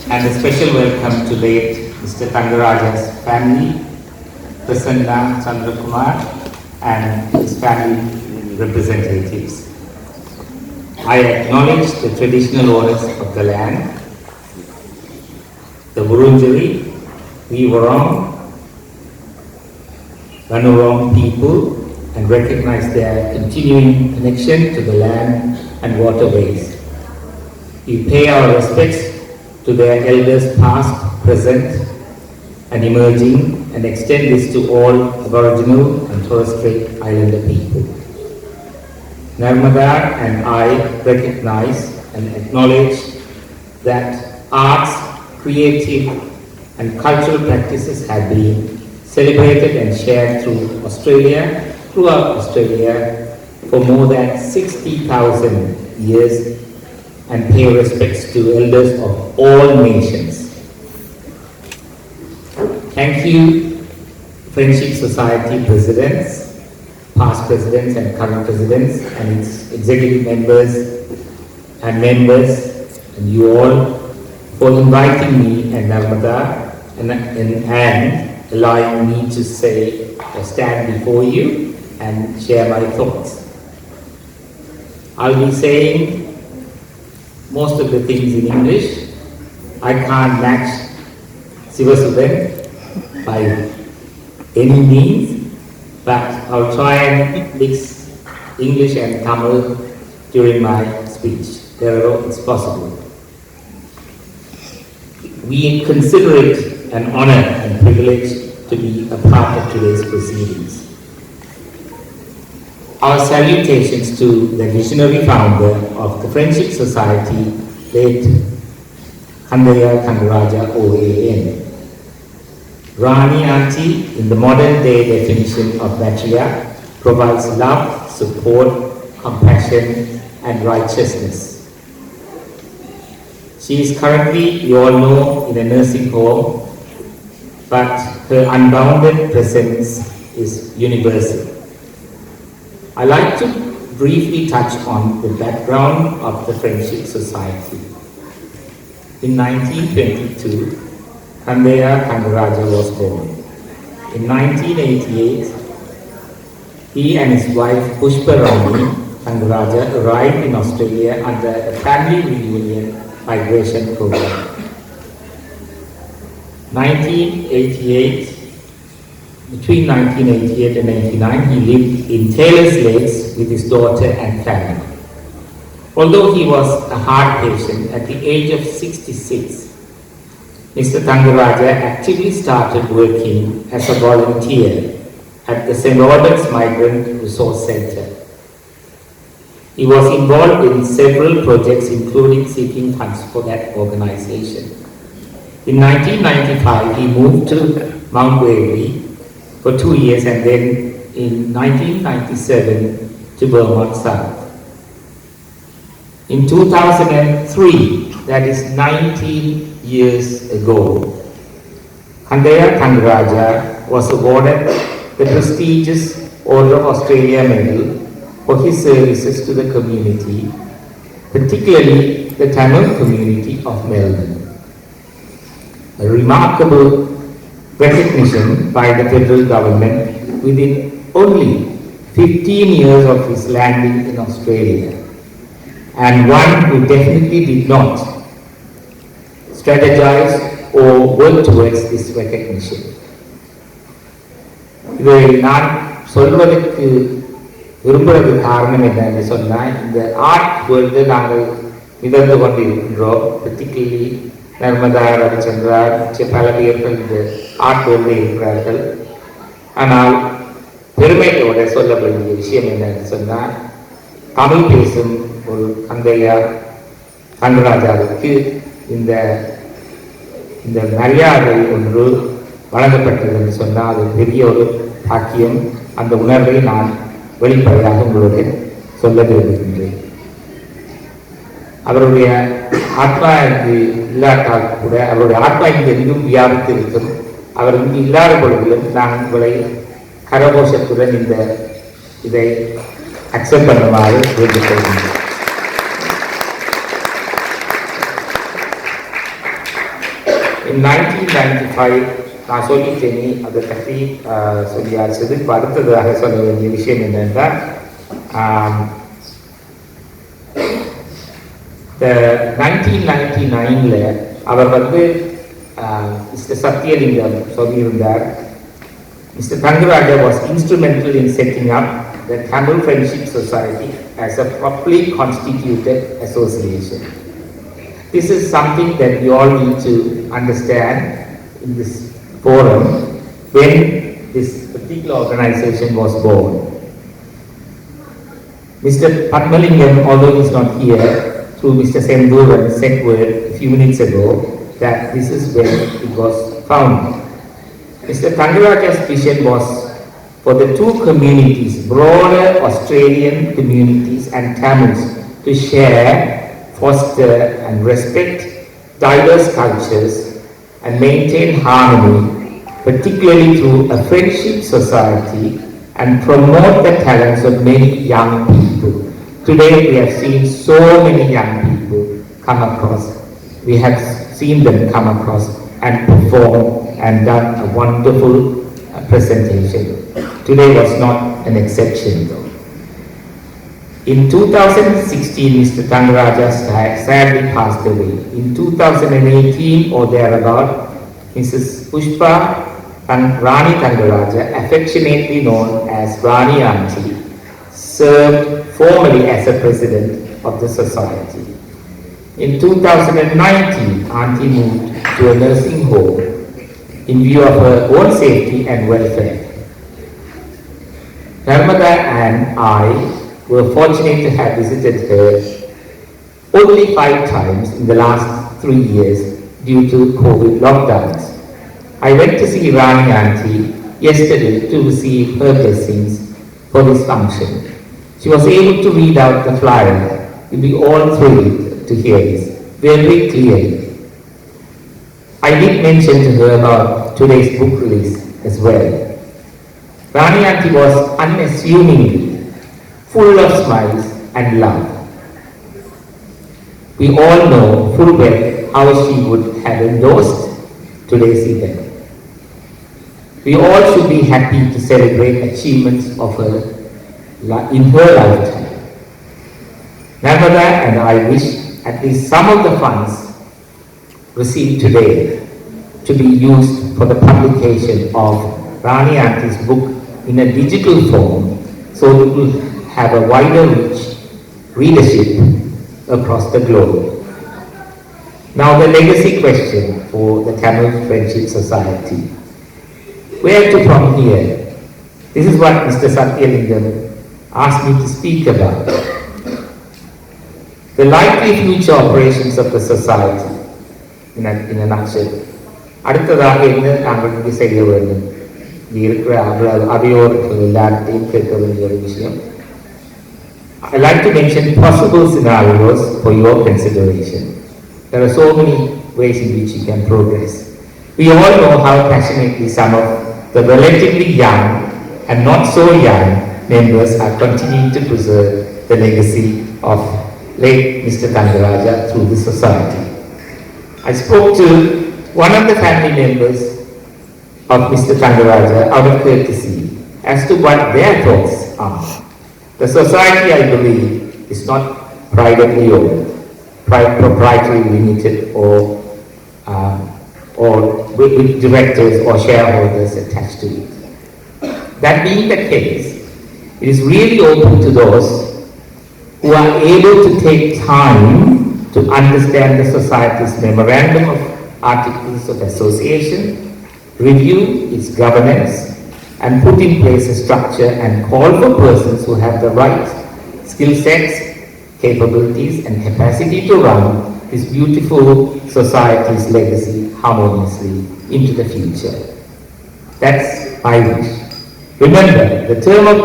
and a special welcome to late Mr. Thangarajah's family, Prasanna Chandrakumar, and his family representatives. I acknowledge the traditional owners of the land, the Wurundjeri, Vivarong, Vanurong people, and recognize their continuing connection to the land and waterways. We pay our respects to their elders past, present, and emerging, and extend this to all Aboriginal and Torres Strait Islander people. Narmatha and I recognize and acknowledge that arts, creative, and cultural practices have been celebrated and shared throughout Australia for more than 60,000 years, and pay respects to elders of all nations. Thank you, Friendship Society presidents, past presidents and current presidents, and its executive members, and you all for inviting me and Narmatha and allowing me to stand before you and share my thoughts. I'll be saying most of the things in English. I can't match Sivasudan by any means, but I'll try and mix English and Tamil during my speech. It's possible. We consider it an honor and privilege to be a part of today's proceedings. Our salutations to the visionary founder of the Friendship Society, late Kandiah Thangarajah OAN. Rani Auntie, in the modern day definition of matriarch, provides love, support, compassion, and righteousness. She is currently, you all know, in a nursing home, but her unbounded presence is universal. I like to briefly touch on the background of the Friendship Society. In 1922, Kandiah Thangarajah was born. In 1988, he and his wife PushpaRani Thangarajah arrived in Australia under a family reunion migration program. 1988, between 1988 and 1999, he lived in Taylor's Lakes with his daughter and family. Although he was a heart patient, at the age of 66, Mr. Thangarajah actively started working as a volunteer at the St. Albans Migrant Resource Centre. He was involved in several projects, including seeking funds for that organisation. In 1995, he moved to Mount Waverley for 2 years, and then in 1997 to Vermont South. In 2003, that is 19 years ago, Kandiah Thangarajah was awarded the prestigious Order of Australia Medal for his services to the community, particularly the Tamil community of Melbourne. A remarkable recognition by the federal government within only 15 years of his landing in Australia, and one who definitely did not strategize or work towards this recognition. இதை நான் சொல்வதற்கு விரும்புவது காரணம் என்னன்னு சொன்னால், இந்த art world நாங்கள் மிதந்து கொண்டிருக்கின்றோம். particularly Narmatha, Ravichandhira, பல பேர்கள் இந்த ஆர்ட் வேர்ல்டில் இருக்கிறார்கள். ஆனால் பெருமையோட சொல்ல வேண்டிய விஷயம் என்னன்னு சொன்னால், தமிழ் பேசும் ஒரு Kandiah Thangarajahவுக்கு இந்த மரியாதை ஒன்று வழங்கப்பட்டது என்று சொன்னால் அது பெரிய ஒரு பாக்கியம். அந்த உணர்வை நான் வெளிப்படையாக உங்களோடு சொல்ல விரும்புகின்றேன். அவருடைய ஆத்மா இங்கு இல்லாட்டால் கூட அவருடைய ஆத்மா இங்கு எங்கும் வியாபித்து இருக்கும். அவர் இங்கு இல்லாத பொழுதிலும் நான் உங்களை கரகோஷத்துடன் இதை அக்செப்ட் பண்ணுமாறு வேண்டுகொள்கின்றேன். In 1995, நான் சொல்லிட்டேனே அதை பற்றி சொல்லியாச்சது. இப்போ அடுத்ததாக சொல்ல வேண்டிய விஷயம் என்னென்றால், the 1999 அவர் வந்து மிஸ்டர் சத்யலிங்கம் சொல்லியிருந்தார், Mr. Thangarajah was instrumental in setting up the Tamil Friendship Society as a properly constituted association. This is something that we all need to understand in this forum when this particular organization was born. Mr. Padmalingam, although he is not here, through Mr. Senduran sent word a few minutes ago that this is when it was founded. Mr. Thangarajah's vision was for the two communities, broader Australian communities and Tamils, to share, foster and respect diverse cultures and maintain harmony, particularly through a friendship society, and promote the talents of many young people. Today we have seen so many young people come across. We have seen them come across and perform and done a wonderful presentation. Today was not an exception though. In 2016, Mr. Thangarajah sadly passed away. In 2018 or thereabout, Mrs. PushpaRani Thangarajah, affectionately known as Rani Auntie, served formally as a president of the society. In 2019, Auntie moved to a nursing home in view of her own safety and welfare. Narmatha and I were fortunate to have visited her only 5 times in the last 3 years due to COVID lockdowns. I went to see Rani Auntie yesterday to receive her blessings for this function. She was able to read out the flyer. You'll be all thrilled to hear this very clearly. I did mention to her about today's book release as well. Rani Auntie was unassumingly full of smiles and love. We all know full well how she would have endorsed today's event. We all should be happy to celebrate achievements of her in her lifetime. Narmatha and I wish at least some of the funds received today to be used for the publication of Rani Auntie's book in a digital form so it will have a wider readership across the globe. Now the legacy question for the Tamil Friendship Society. Where to from here? This is what Mr. Satyalingam asked me to speak about. The likely future operations of the society in a nutshell. அடுத்ததாக என்ன நாங்கள் செய்ய வேண்டும்? இருக்கிற அவையோர்கள் எல்லாத்தையும் கேட்க வேண்டிய ஒரு விஷயம். I'd like to mention possible scenarios for your consideration. There are so many ways in which you can progress. We all know how passionately some of the relatively young and not so young members are continuing to preserve the legacy of late Mr. Thangarajah through the society. I spoke to one of the family members of Mr. Thangarajah out of courtesy as to what their thoughts are. The society, I believe, is not privately owned, proprietary limited or with directors or shareholders attached to it. That being the case, it is really open to those who are able to take time to understand the society's memorandum of articles of association, review its governance, and put in place a structure and call for persons who have the right skill sets, capabilities, and capacity to run this beautiful society's legacy harmoniously into the future. That's my wish. Remember, the term of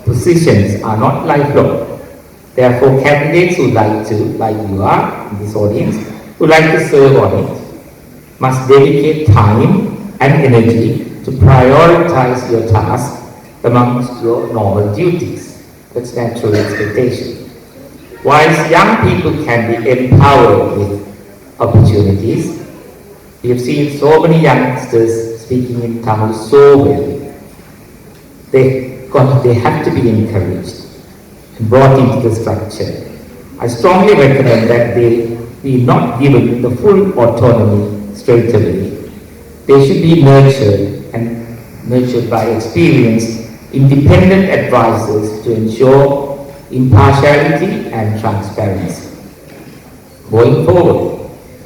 positions are not lifelong. Therefore, candidates who like to, like you are in this audience, who like to serve on it, must dedicate time and energy to prioritize your task amongst your normal duties. That's natural expectation. Whilst young people can be empowered with opportunities, We have seen so many youngsters speaking in Tamil so well. They have to be encouraged and brought into the structure. I strongly recommend that they be not given the full autonomy straight away. They should be nurtured by experienced, independent advisors to ensure impartiality and transparency. Going forward,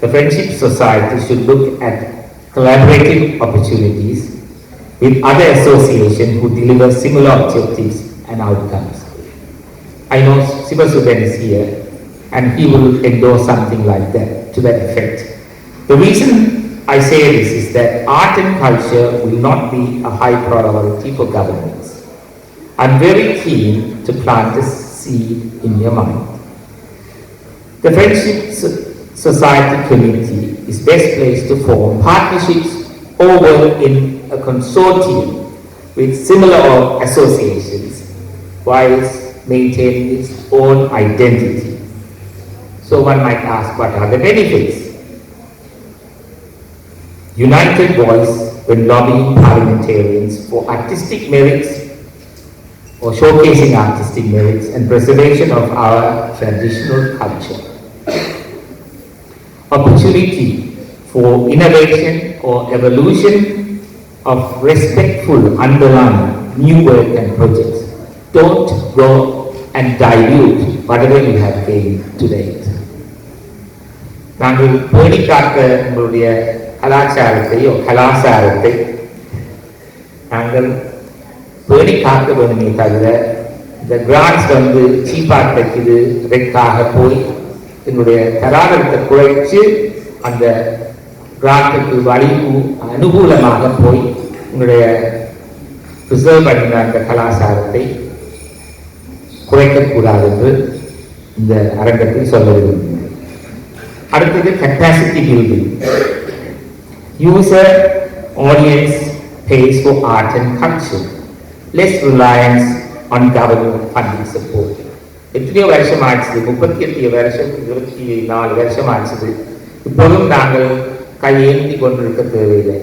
the Friendship Society should look at collaborative opportunities with other associations who deliver similar objectives and outcomes. I know Sivasudan is here and he will endorse something like that, to that effect. The reason I say this is that art and culture will not be a high priority for governments. I'm very keen to plant a seed in your mind. The Friendship Society Committee is best placed to form partnerships or work in a consortium with similar associations whilst maintaining its own identity. So one might ask, what are the benefits? United voice when lobbying parliamentarians for artistic merits or showcasing artistic merits and preservation of our traditional culture. Opportunity for innovation or evolution of respectful underlying new work and projects. Don't go and dilute whatever you have gained to date. நாங்கள் பேணிக்காக்க உங்களுடைய கலாச்சாரத்தையோ கலாச்சாரத்தை நாங்கள் பேணிக்காக்க வேணுமே தவிர இந்த grants வந்து சீப்பாக கிடைக்குது ரெக்காக போய் எங்களுடைய தராதரத்தை குறைச்சு அந்த கிராண்ட்டுக்கு அனுகூலமாக போய் உங்களுடைய ரிசர்வ் பண்ணின அந்த கலாச்சாரத்தை குறைக்கக்கூடாது என்று இந்த அரங்கத்தில் சொல்ல விரும்புகிறேன். அடுத்தது capacity building. User audience pays for art and culture. Less reliance on government funding support. எத்தனையோ வருஷம் ஆச்சு, 38 வருஷம் 24 வருஷம் ஆச்சு. இப்போதும் நாங்கள் கையேந்தி கொண்டிருக்க தேவையில்லை,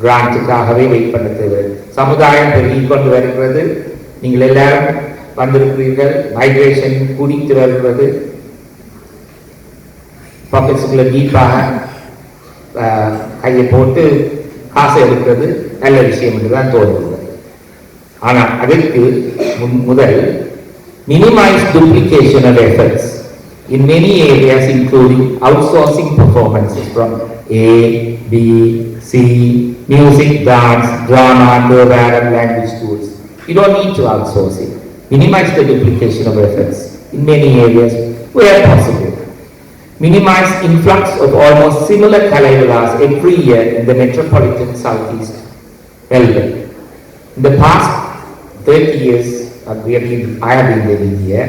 கிராண்ட்டுக்காகவே வெயிட் பண்ண தேவையில்லை. சமுதாயம் பெருகி கொண்டு வருகிறது, நீங்கள் எல்லாரும் வந்திருக்கிறீர்கள், மைக்ரேஷன் கூடித்து வருகிறது, பாக்கெட்ஸுக்குள்ள டீப்பாக கையை போட்டு காசை எடுக்கிறது நல்ல விஷயம் என்று தான் தோன்றுகிறது. ஆனால் அதற்கு முதல் minimize duplication of efforts in many areas including outsourcing performances from A, B, C, music, dance, drama, and language schools. You don't need to outsource it. Minimize the duplication of efforts in many areas where possible. Minimize influx of almost similar Kalayalas every year in the metropolitan southeast Melbourne. In the past 30 years, I have been living here,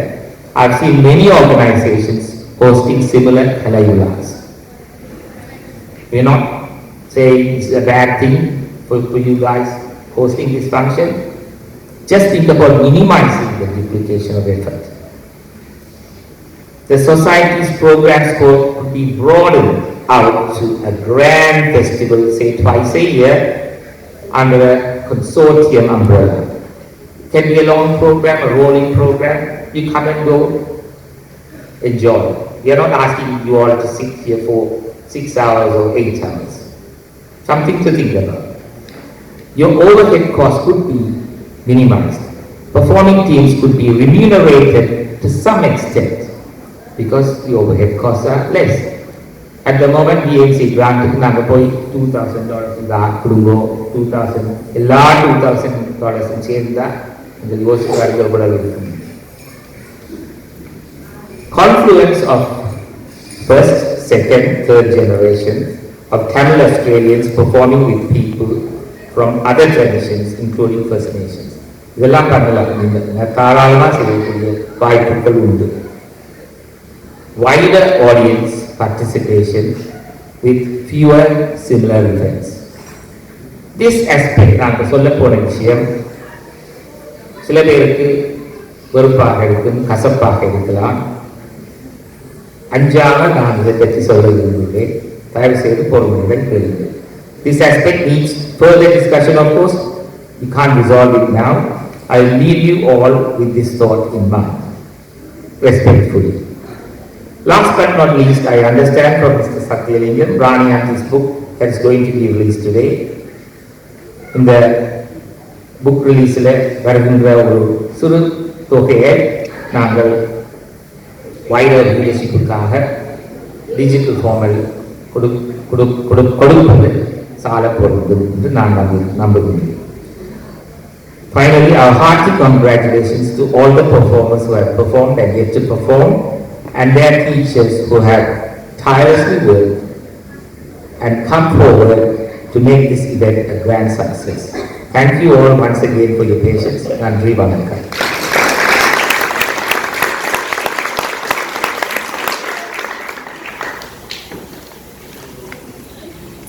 I've seen many organizations hosting similar Kalayalas. We're not saying it's a bad thing for you guys hosting this function. Just think about minimizing the duplication of effort. The society's program scope could be broadened out to a grand festival, say twice a year, under a consortium umbrella. It can be a long program, a rolling program. You come and go, enjoy. We are not asking you all to sit here for 6 hours or 8 hours. Something to think about. Your overhead costs could be minimized. Performing teams could be remunerated to some extent because the overhead costs are less. At the moment, VNC granted number $2,000 in the Kurungo, $2,000 in Chenda, and the US confluence of first, second, third generation of Tamil Australians performing with people from other traditions, including First Nations. இதெல்லாம் பண்ணலாம், நீங்கள் தாராளமாக செய்யக்கூடிய வாய்ப்புகள் உண்டு. Wider audience participation with fewer similar events. This aspect நாங்கள் சொல்ல போன விஷயம் சில பேருக்கு வெறுப்பாக இருக்கும், கசப்பாக இருக்கலாம். அஞ்சாக நான் இதை பற்றி சொல்ல விரும்புகிறேன். This aspect needs further discussion, of course. We can't resolve it now. I will leave you all with this thought in mind, respectfully. Last but not least, I understand from Mr. Satyalingam, Rani and his book that is going to be released today. In the book release, வருகின்ற ஒரு சிறு தொகையை நாங்கள் wider leadershipக்காக digital ஃபார்மில் கொடுப்பது சாலப்போகிறது என்று நான் நம்புகிறேன். Finally, our hearty congratulations to all the performers who have performed and yet to perform, and their teachers who have tirelessly worked and come forward to make this event a grand success. Thank you all once again for your patience. Nandri Vanakkam.